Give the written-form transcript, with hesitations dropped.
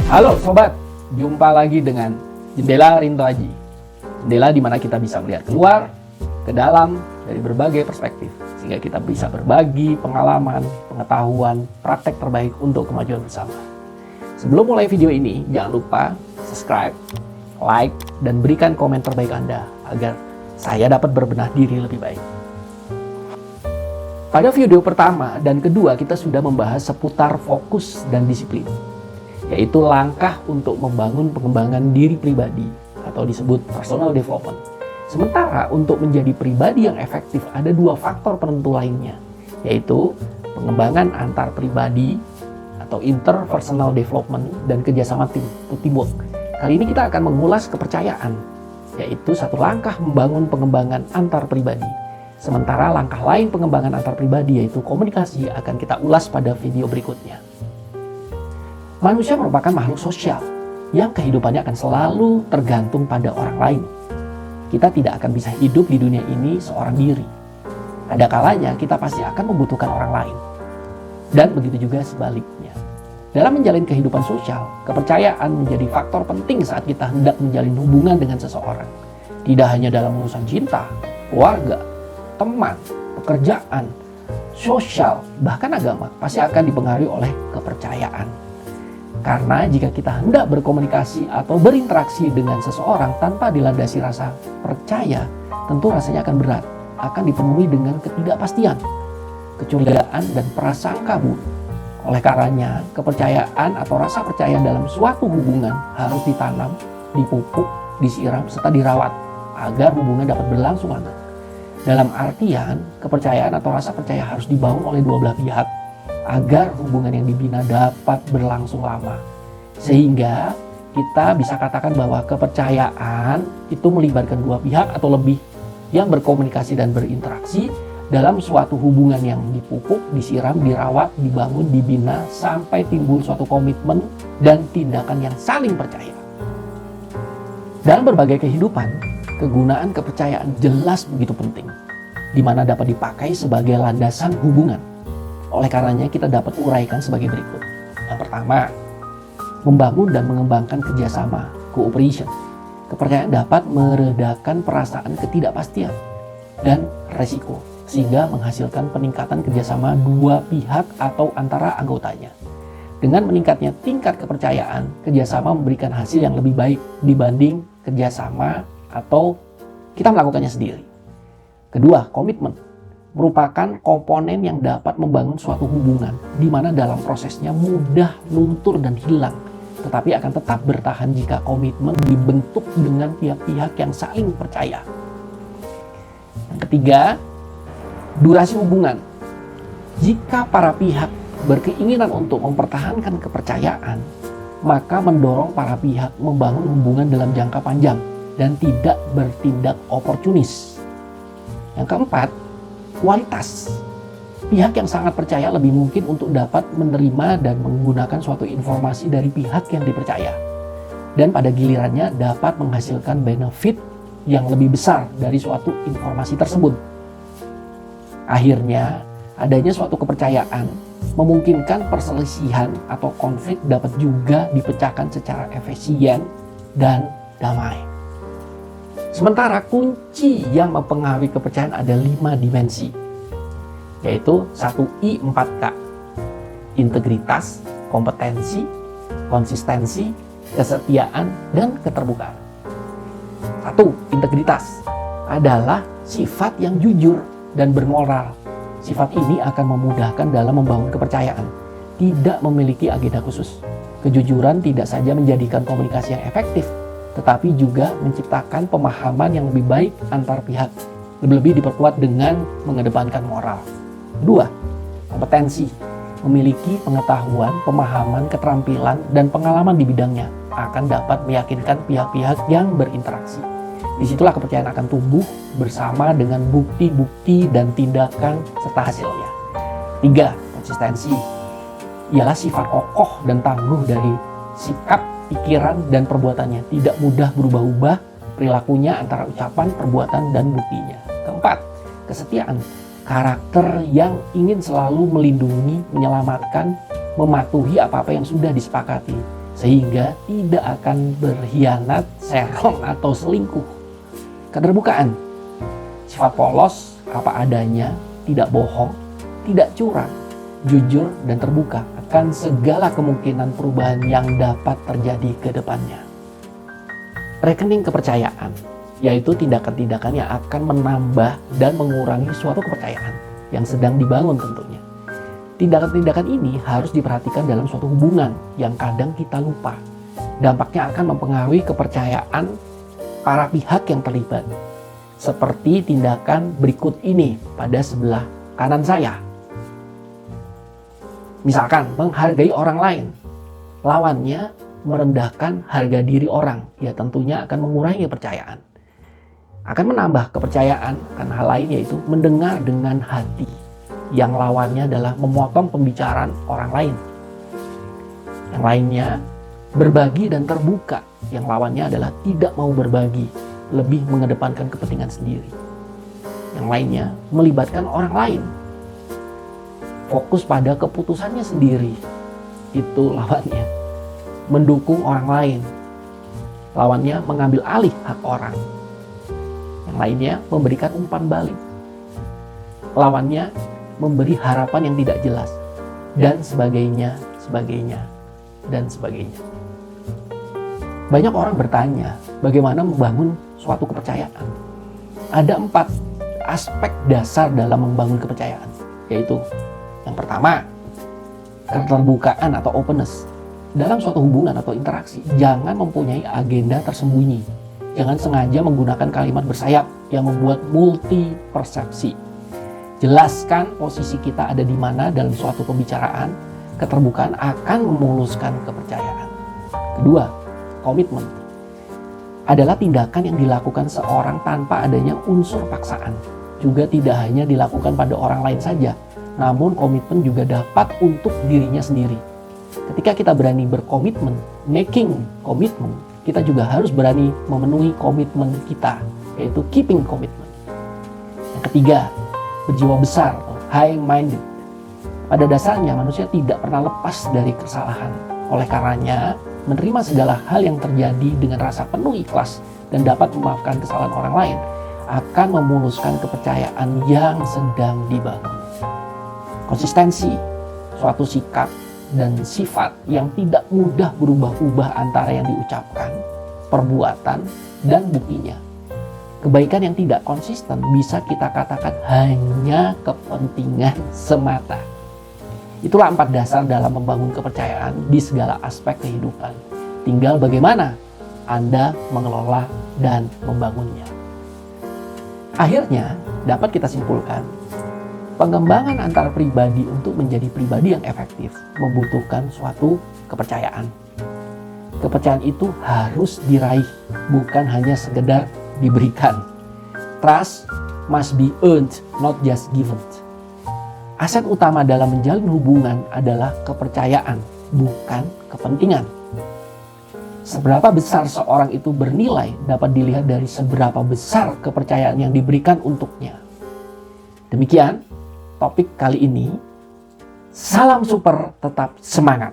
Halo sobat, jumpa lagi dengan Jendela Rinto Aji. Jendela di mana kita bisa melihat keluar, ke dalam dari berbagai perspektif, sehingga kita bisa berbagi pengalaman, pengetahuan, praktek terbaik untuk kemajuan bersama. Sebelum mulai video ini, jangan lupa subscribe, like, dan berikan komen terbaik Anda agar saya dapat berbenah diri lebih baik. Pada video pertama dan kedua kita sudah membahas seputar fokus dan disiplin, yaitu langkah untuk membangun pengembangan diri pribadi atau disebut personal development. Sementara untuk menjadi pribadi yang efektif ada dua faktor penentu lainnya, yaitu pengembangan antar pribadi atau interpersonal development dan kerjasama tim atau teamwork. Kali ini kita akan mengulas kepercayaan, yaitu satu langkah membangun pengembangan antar pribadi. Sementara langkah lain pengembangan antar pribadi yaitu komunikasi akan kita ulas pada video berikutnya. Manusia merupakan makhluk sosial yang kehidupannya akan selalu tergantung pada orang lain. Kita tidak akan bisa hidup di dunia ini seorang diri. Ada kalanya kita pasti akan membutuhkan orang lain. Dan begitu juga sebaliknya. Dalam menjalin kehidupan sosial, kepercayaan menjadi faktor penting saat kita hendak menjalin hubungan dengan seseorang. Tidak hanya dalam urusan cinta, keluarga, teman, pekerjaan, sosial, bahkan agama pasti akan dipengaruhi oleh kepercayaan. Karena jika kita hendak berkomunikasi atau berinteraksi dengan seseorang tanpa dilandasi rasa percaya, tentu rasanya akan berat, akan dipenuhi dengan ketidakpastian, kecurigaan, dan prasangka buruk. Oleh karenanya, kepercayaan atau rasa percaya dalam suatu hubungan harus ditanam, dipupuk, disiram, serta dirawat agar hubungan dapat berlangsung lama. Dalam artian, kepercayaan atau rasa percaya harus dibangun oleh dua belah pihak agar hubungan yang dibina dapat berlangsung lama. Sehingga kita bisa katakan bahwa kepercayaan itu melibatkan dua pihak atau lebih yang berkomunikasi dan berinteraksi dalam suatu hubungan yang dipupuk, disiram, dirawat, dibangun, dibina sampai timbul suatu komitmen dan tindakan yang saling percaya. Dalam berbagai kehidupan, kegunaan kepercayaan jelas begitu penting, di mana dapat dipakai sebagai landasan hubungan. Oleh karenanya kita dapat uraikan sebagai berikut. Yang pertama, membangun dan mengembangkan kerjasama, cooperation. Kepercayaan dapat meredakan perasaan ketidakpastian dan resiko, sehingga menghasilkan peningkatan kerjasama dua pihak atau antara anggotanya. Dengan meningkatnya tingkat kepercayaan, kerjasama memberikan hasil yang lebih baik dibanding kerjasama atau kita melakukannya sendiri. Kedua, komitmen merupakan komponen yang dapat membangun suatu hubungan di mana dalam prosesnya mudah luntur dan hilang, tetapi akan tetap bertahan jika komitmen dibentuk dengan pihak-pihak yang saling percaya. Yang ketiga, durasi hubungan. Jika para pihak berkeinginan untuk mempertahankan kepercayaan, maka mendorong para pihak membangun hubungan dalam jangka panjang dan tidak bertindak oportunis. Yang keempat, kualitas. Pihak yang sangat percaya lebih mungkin untuk dapat menerima dan menggunakan suatu informasi dari pihak yang dipercaya. Dan pada gilirannya dapat menghasilkan benefit yang lebih besar dari suatu informasi tersebut. Akhirnya, adanya suatu kepercayaan memungkinkan perselisihan atau konflik dapat juga dipecahkan secara efisien dan damai. Sementara kunci yang mempengaruhi kepercayaan ada 5 dimensi, yaitu 1I 4K, integritas, kompetensi, konsistensi, kesetiaan, dan keterbukaan. 1. Integritas adalah sifat yang jujur dan bermoral. Sifat ini akan memudahkan dalam membangun kepercayaan, tidak memiliki agenda khusus. Kejujuran tidak saja menjadikan komunikasi yang efektif, tetapi juga menciptakan pemahaman yang lebih baik antar pihak, lebih diperkuat dengan mengedepankan moral. 2. Kompetensi, memiliki pengetahuan, pemahaman, keterampilan, dan pengalaman di bidangnya akan dapat meyakinkan pihak-pihak yang berinteraksi. Disitulah kepercayaan akan tumbuh bersama dengan bukti-bukti dan tindakan serta hasilnya. 3. Konsistensi, ialah sifat kokoh dan tangguh dari sikap, pikiran, dan perbuatannya, tidak mudah berubah-ubah perilakunya antara ucapan, perbuatan, dan buktinya. Keempat, kesetiaan, karakter yang ingin selalu melindungi, menyelamatkan, mematuhi apa-apa yang sudah disepakati, sehingga tidak akan berkhianat, serong, atau selingkuh. Keterbukaan, sifat polos, apa adanya, tidak bohong, tidak curang, jujur, dan terbuka akan segala kemungkinan perubahan yang dapat terjadi ke depannya. Rekening kepercayaan, yaitu tindakan-tindakan yang akan menambah dan mengurangi suatu kepercayaan yang sedang dibangun tentunya. Tindakan-tindakan ini harus diperhatikan dalam suatu hubungan yang kadang kita lupa. Dampaknya akan mempengaruhi kepercayaan para pihak yang terlibat. Seperti tindakan berikut ini pada sebelah kanan saya. Misalkan menghargai orang lain. Lawannya merendahkan harga diri orang. Ya tentunya akan mengurangi kepercayaan. Akan menambah kepercayaan akan hal lain, yaitu mendengar dengan hati. Yang lawannya adalah memotong pembicaraan orang lain. Yang lainnya berbagi dan terbuka. Yang lawannya adalah tidak mau berbagi, lebih mengedepankan kepentingan sendiri. Yang lainnya melibatkan orang lain, fokus pada keputusannya sendiri. Itu lawannya. Mendukung orang lain, lawannya mengambil alih hak orang. Yang lainnya memberikan umpan balik, lawannya memberi harapan yang tidak jelas, dan sebagainya, dan sebagainya. Banyak orang bertanya, bagaimana membangun suatu kepercayaan? Ada 4 aspek dasar dalam membangun kepercayaan, yaitu yang pertama, keterbukaan atau openness. Dalam suatu hubungan atau interaksi, jangan mempunyai agenda tersembunyi. Jangan sengaja menggunakan kalimat bersayap yang membuat multi persepsi. Jelaskan posisi kita ada di mana dalam suatu pembicaraan. Keterbukaan akan memuluskan kepercayaan. Kedua, komitmen adalah tindakan yang dilakukan seorang tanpa adanya unsur paksaan. Juga tidak hanya dilakukan pada orang lain saja, namun komitmen juga dapat untuk dirinya sendiri. Ketika kita berani berkomitmen, making komitmen, kita juga harus berani memenuhi komitmen kita, yaitu keeping commitment. Yang ketiga, berjiwa besar atau high-minded. Pada dasarnya manusia tidak pernah lepas dari kesalahan. Oleh karenanya, menerima segala hal yang terjadi dengan rasa penuh ikhlas dan dapat memaafkan kesalahan orang lain akan memuluskan kepercayaan yang sedang dibangun. Konsistensi, suatu sikap dan sifat yang tidak mudah berubah-ubah antara yang diucapkan, perbuatan, dan buktinya. Kebaikan yang tidak konsisten bisa kita katakan hanya kepentingan semata. Itulah 4 dasar dalam membangun kepercayaan di segala aspek kehidupan. Tinggal bagaimana Anda mengelola dan membangunnya. Akhirnya dapat kita simpulkan, pengembangan antar pribadi untuk menjadi pribadi yang efektif membutuhkan suatu kepercayaan. Kepercayaan itu harus diraih, bukan hanya sekedar diberikan. Trust must be earned, not just given. Aset utama dalam menjalin hubungan adalah kepercayaan, bukan kepentingan. Seberapa besar seorang itu bernilai dapat dilihat dari seberapa besar kepercayaan yang diberikan untuknya. Demikian topik kali ini. Salam super, tetap semangat.